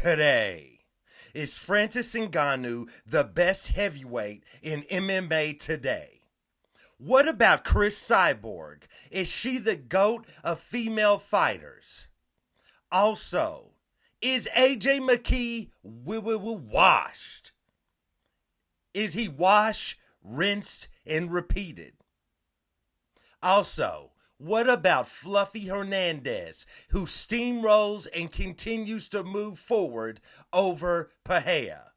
today. Is Francis Ngannou the best heavyweight in MMA today? What about Chris Cyborg? Is she the GOAT of female fighters? Also, is AJ McKee washed? Is he washed, rinsed, and repeated? Also, what about Fluffy Hernandez, who steamrolls and continues to move forward over Pahea?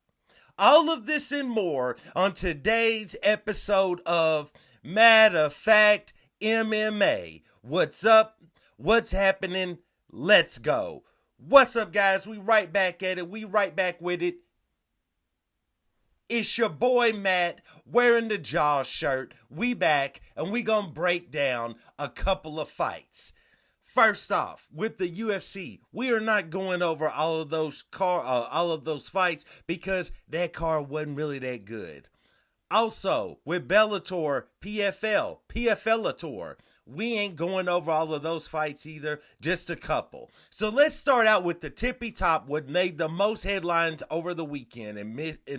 All of this and more on today's episode of Matter of Fact MMA. What's up? What's happening? Let's go. What's up, guys? We right back at it. We right back with it. It's your boy Matt wearing the Jaws shirt. We back and we gonna break down a couple of fights. First off, with the UFC, we are not going over all of those fights because that card wasn't really that good. Also, with Bellator, PFLator, we ain't going over all of those fights either, just a couple. So let's start out with the tippy top, what made the most headlines over the weekend in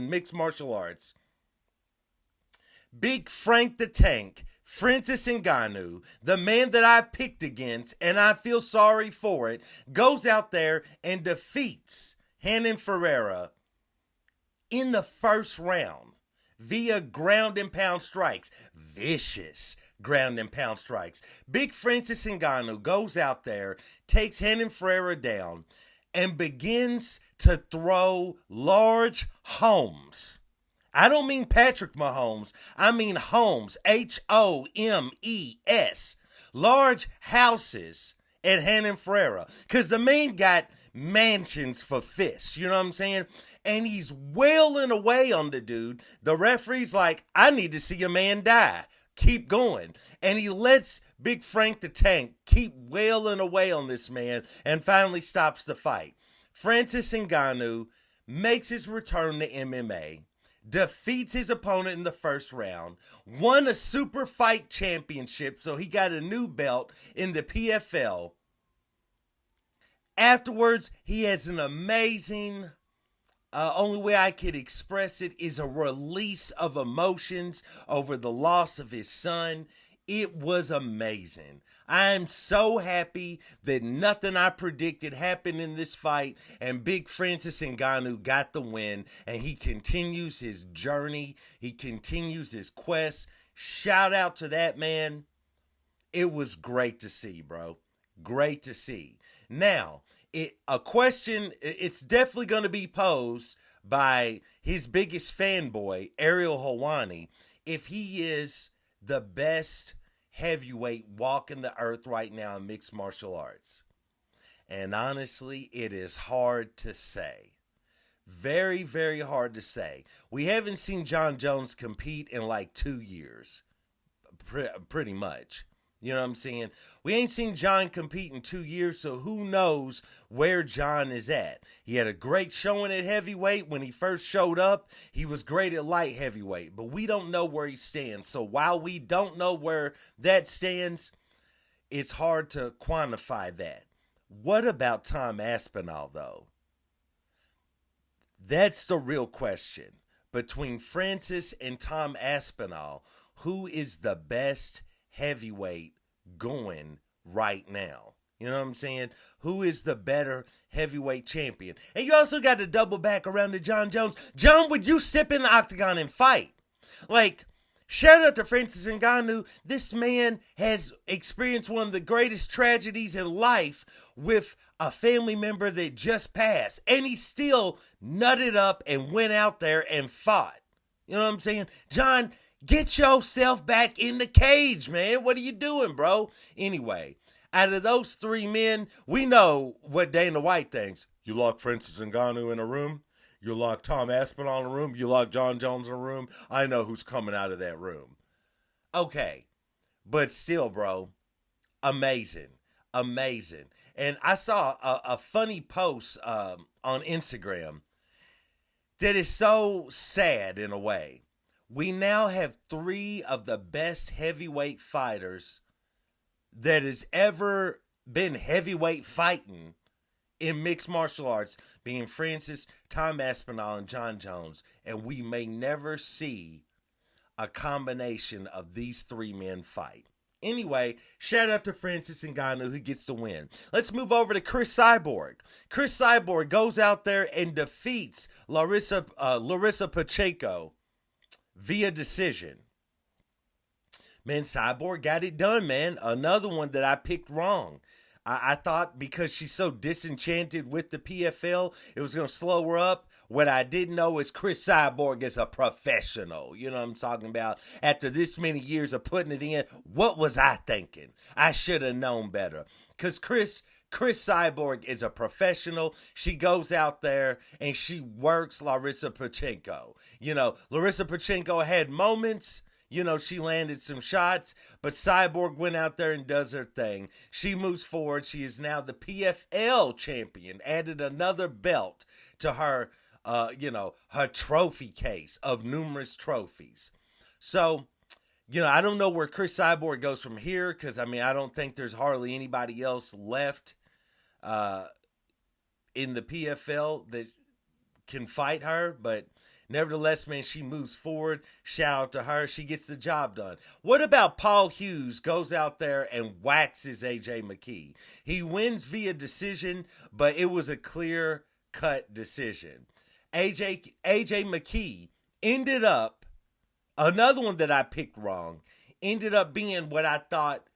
mixed martial arts. Big Frank the Tank, Francis Ngannou, the man that I picked against, and I feel sorry for it, goes out there and defeats Renan Ferreira in the first round via ground and pound strikes. Vicious ground and pound strikes. Big Francis Ngannou goes out there, takes Renan Ferreira down, and begins to throw large homes. I don't mean Patrick Mahomes. I mean homes. Homes. Large houses at Renan Ferreira. Because the man got mansions for fists. You know what I'm saying? And he's wailing away on the dude. The referee's like, I need to see a man die. Keep going. And he lets Big Frank the Tank keep wailing away on this man and finally stops the fight. Francis Ngannou makes his return to MMA, defeats his opponent in the first round, won a super fight championship, so he got a new belt in the PFL. Afterwards, he has an amazing, only way I could express it is a release of emotions over the loss of his son. It was amazing. I'm so happy that nothing I predicted happened in this fight, and Big Francis Ngannou got the win, and he continues his journey. He continues his quest. Shout out to that man. It was great to see, bro. Great to see. Now, a question, it's definitely going to be posed by his biggest fanboy, Ariel Helwani, if he is the best heavyweight walking the earth right now in mixed martial arts. And honestly, it is hard to say. Very, very hard to say. We haven't seen Jon Jones compete in like 2 years. Pretty much. You know what I'm saying? We ain't seen Jon compete in 2 years, so who knows where Jon is at. He had a great showing at heavyweight when he first showed up. He was great at light heavyweight, but we don't know where he stands. So while we don't know where that stands, it's hard to quantify that. What about Tom Aspinall, though? That's the real question. Between Francis and Tom Aspinall, who is the best heavyweight going right now? You know what I'm saying? Who is the better heavyweight champion? And you also got to double back around to Jon Jones. Jon, would you step in the octagon and fight? Like, shout out to Francis Ngannou. This man has experienced one of the greatest tragedies in life with a family member that just passed. And he still nutted up and went out there and fought. You know what I'm saying? Jon, get yourself back in the cage, man. What are you doing, bro? Anyway, out of those three men, we know what Dana White thinks. You lock Francis Ngannou in a room. You lock Tom Aspinall in a room. You lock Jon Jones in a room. I know who's coming out of that room. Okay, but still, bro, amazing. Amazing. And I saw a funny post on Instagram that is so sad in a way. We now have three of the best heavyweight fighters that has ever been heavyweight fighting in mixed martial arts being Francis, Tom Aspinall, and John Jones, and we may never see a combination of these three men fight. Anyway, shout out to Francis Ngannou who gets the win. Let's move over to Chris Cyborg. Chris Cyborg goes out there and defeats Larissa Pacheco via decision. Man, Cyborg got it done, man. Another one that I picked wrong. I thought because she's so disenchanted with the PFL, it was going to slow her up. What I didn't know is Chris Cyborg is a professional. You know what I'm talking about? After this many years of putting it in, what was I thinking? I should have known better. Because Chris Cyborg is a professional. She goes out there and she works Larissa Pacheco. You know, Larissa Pacheco had moments. You know, she landed some shots, but Cyborg went out there and does her thing. She moves forward. She is now the PFL champion, added another belt to her, her trophy case of numerous trophies. So, I don't know where Chris Cyborg goes from here because, I don't think there's hardly anybody else left in the PFL that can fight her, but nevertheless, man, she moves forward. Shout out to her. She gets the job done. What about Paul Hughes goes out there and waxes AJ McKee? He wins via decision, but it was a clear-cut decision. AJ McKee ended up, another one that I picked wrong, ended up being what I thought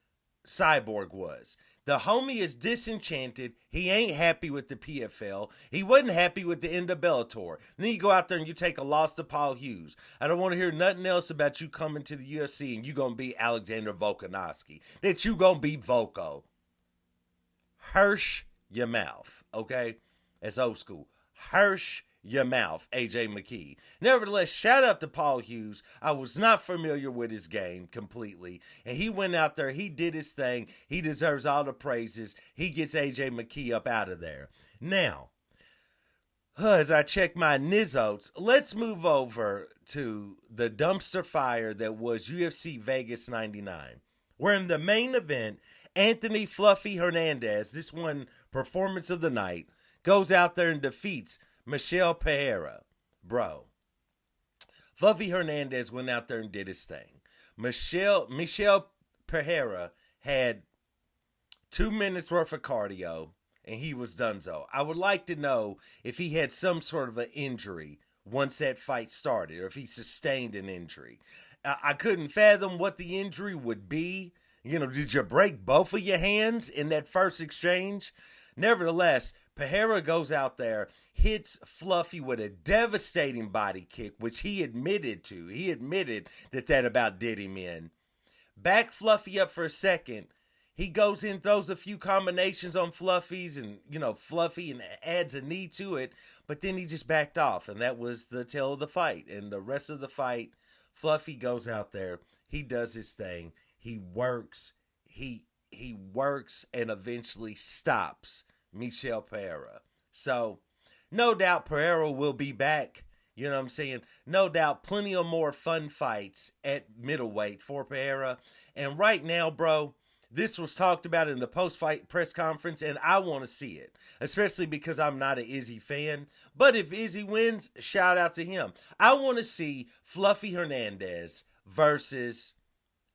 Cyborg was. The homie is disenchanted. He ain't happy with the PFL. He wasn't happy with the end of Bellator. Then you go out there and you take a loss to Paul Hughes. I don't want to hear nothing else about you coming to the UFC and you going to be Alexander Volkanovski. That you going to be Volko. Hirsch your mouth, okay? That's old school. Hirsch your mouth, AJ McKee. Nevertheless, shout out to Paul Hughes. I was not familiar with his game completely. And he went out there. He did his thing. He deserves all the praises. He gets AJ McKee up out of there. Now, as I check my Nizotes, let's move over to the dumpster fire that was UFC Vegas 99. Where in the main event, Anthony Fluffy Hernandez, this one performance of the night, goes out there and defeats Michel Pereira. Bro, Fluffy Hernandez went out there and did his thing. Michel Pereira had 2 minutes worth of cardio and he was donezo. I would like to know if he had some sort of an injury once that fight started or if he sustained an injury. I couldn't fathom what the injury would be. Did you break both of your hands in that first exchange? Nevertheless, Pereira goes out there, hits Fluffy with a devastating body kick, which he admitted to. He admitted that about did him in. Back Fluffy up for a second. He goes in, throws a few combinations on Fluffy's and, Fluffy and adds a knee to it. But then he just backed off, and that was the tail of the fight. And the rest of the fight, Fluffy goes out there. He does his thing. He works. He works and eventually stops Michel Pereira. So, no doubt Pereira will be back. You know what I'm saying? No doubt plenty of more fun fights at middleweight for Pereira. And right now, bro, this was talked about in the post-fight press conference, and I want to see it. Especially because I'm not an Izzy fan. But if Izzy wins, shout out to him. I want to see Fluffy Hernandez versus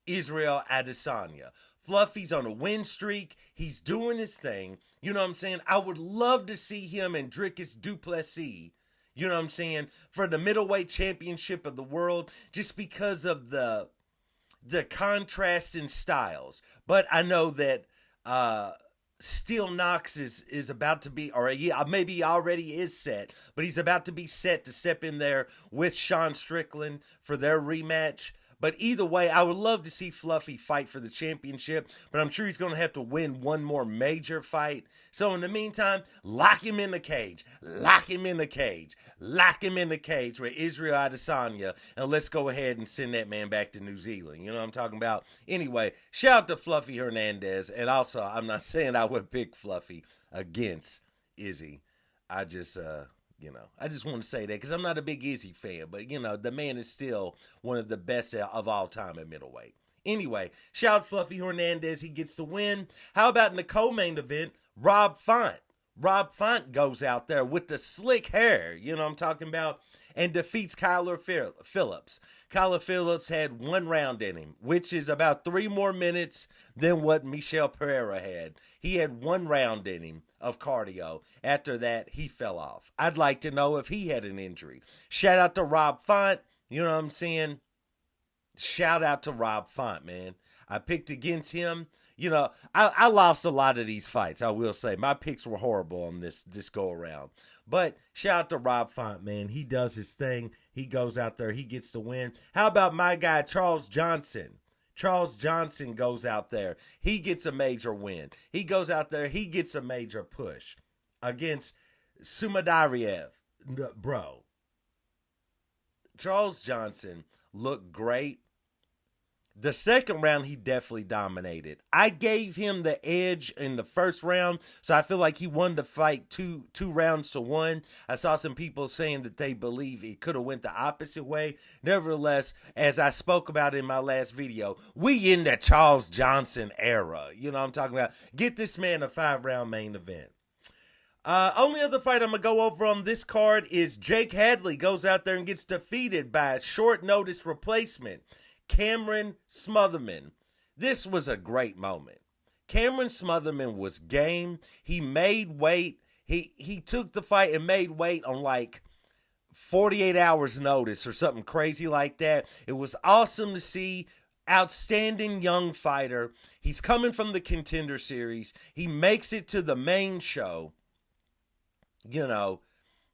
Israel Adesanya. Fluffy's on a win streak. He's doing his thing. You know what I'm saying? I would love to see him and Dricus du Plessis, you know what I'm saying, for the middleweight championship of the world just because of the contrast in styles. But I know that Steel Knox is about to be, or maybe already is set, but he's about to be set to step in there with Sean Strickland for their rematch. But either way, I would love to see Fluffy fight for the championship, but I'm sure he's going to have to win one more major fight. So in the meantime, lock him in the cage. Lock him in the cage. Lock him in the cage with Israel Adesanya, and let's go ahead and send that man back to New Zealand. You know what I'm talking about? Anyway, shout out to Fluffy Hernandez, and also, I'm not saying I would pick Fluffy against Izzy. I just want to say that because I'm not a big Izzy fan, but, the man is still one of the best of all time at middleweight. Anyway, shout out Fluffy Hernandez. He gets the win. How about in the co-main event, Rob Font Rob Font goes out there with the slick hair, you know what I'm talking about, and defeats Kyler Phillips. Kyler Phillips had 1 round in him, which is about 3 more minutes than what Michel Pereira had. He had 1 round in him of cardio. After that, he fell off. I'd like to know if he had an injury. Shout out to Rob Font, you know what I'm saying? Shout out to Rob Font, man. I picked against him. You know, I lost a lot of these fights, I will say. My picks were horrible on this go around. But shout out to Rob Font, man. He does his thing. He goes out there. He gets the win. How about my guy, Charles Johnson? Charles Johnson goes out there. He gets a major win. He goes out there. He gets a major push against Sumadariev. Bro, Charles Johnson looked great. The second round, he definitely dominated. I gave him the edge in the first round, so I feel like he won the fight two rounds to 1. I saw some people saying that they believe it could have went the opposite way. Nevertheless, as I spoke about in my last video, we in the Charles Johnson era. You know what I'm talking about? Get this man a 5-round main event. Only other fight I'm going to go over on this card is Jake Hadley goes out there and gets defeated by a short notice replacement, Cameron Smotherman. This was a great moment. Cameron Smotherman was game. He made weight. He took the fight and made weight on like 48 hours notice or something crazy like that. It was awesome to see. Outstanding young fighter. He's coming from the Contender Series. He makes it to the main show. You know,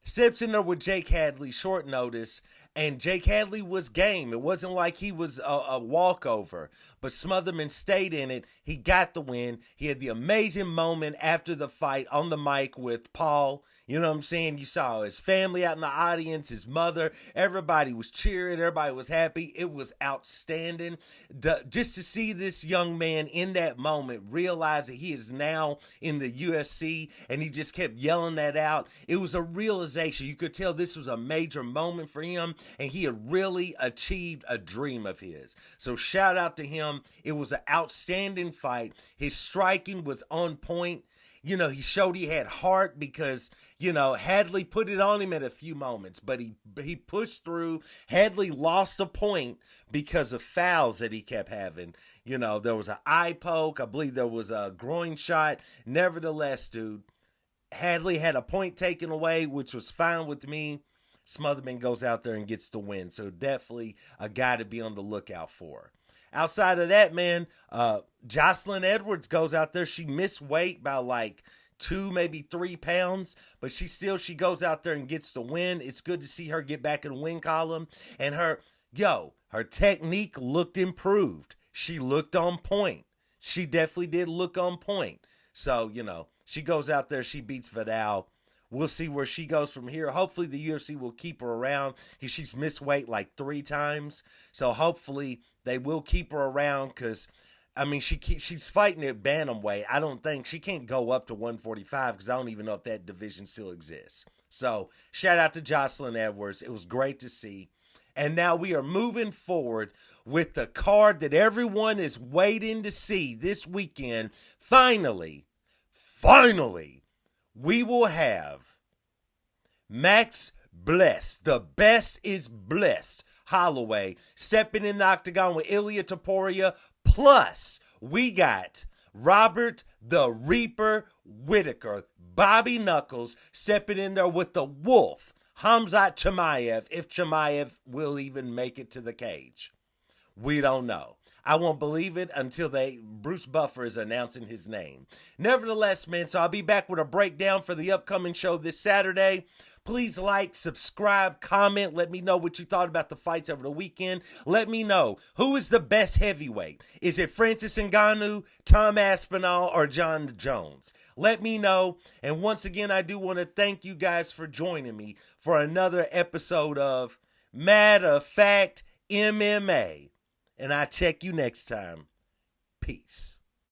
steps in there with Jake Hadley, short notice, and Jake Hadley was game. It wasn't like he was a walkover, but Smotherman stayed in it. He got the win. He had the amazing moment after the fight on the mic with Paul. You know what I'm saying? You saw his family out in the audience, his mother. Everybody was cheering. Everybody was happy. It was outstanding. Just to see this young man in that moment realize that he is now in the UFC, and he just kept yelling that out. It was a realization. You could tell this was a major moment for him, and he had really achieved a dream of his. So shout out to him. It was an outstanding fight. His striking was on point. You know, he showed he had heart because, you know, Hadley put it on him at a few moments, but he pushed through. Hadley lost a point because of fouls that he kept having. You know, there was an eye poke. I believe there was a groin shot. Nevertheless, dude, Hadley had a point taken away, which was fine with me. Smotherman goes out there and gets the win. So definitely a guy to be on the lookout for. Outside of that, man, Jocelyn Edwards goes out there. She missed weight by like 2, maybe 3 pounds, but she goes out there and gets the win. It's good to see her get back in the win column. And her technique looked improved. She looked on point. She definitely did look on point. So, you know, she goes out there, she beats Vidal. We'll see where she goes from here. Hopefully the UFC will keep her around because she's missed weight like 3 times. So hopefully they will keep her around because, I mean, she's fighting at bantamweight. I don't think she can't go up to 145 because I don't even know if that division still exists. So shout out to Jocelyn Edwards. It was great to see. And now we are moving forward with the card that everyone is waiting to see this weekend. Finally, we will have Max Blessed. The best is blessed. Holloway stepping in the octagon with Ilia Topuria. Plus, we got Robert the Reaper Whitaker, Bobby Knuckles stepping in there with the Wolf, Khamzat Chimaev, if Chimaev will even make it to the cage. We don't know. I won't believe it until Bruce Buffer is announcing his name. Nevertheless, man, so I'll be back with a breakdown for the upcoming show this Saturday. Please like, subscribe, comment. Let me know what you thought about the fights over the weekend. Let me know, who is the best heavyweight? Is it Francis Ngannou, Tom Aspinall, or John Jones? Let me know. And once again, I do want to thank you guys for joining me for another episode of Matter of Fact MMA. And I'll check you next time. Peace.